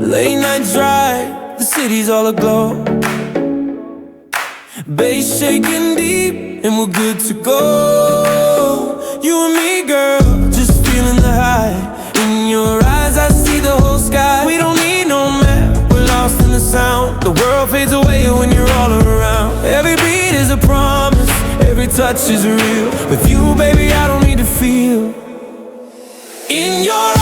Late night drive, the city's all aglow. Bass shaking deep, and we're good to go. You and me, girl, just feeling the high. In your eyes, I see the whole sky. We don't need no map, we're lost in the sound. The world fades away when you're all around. Every beat is a promise, every touch is real. With you, baby, I don't need to feel. In your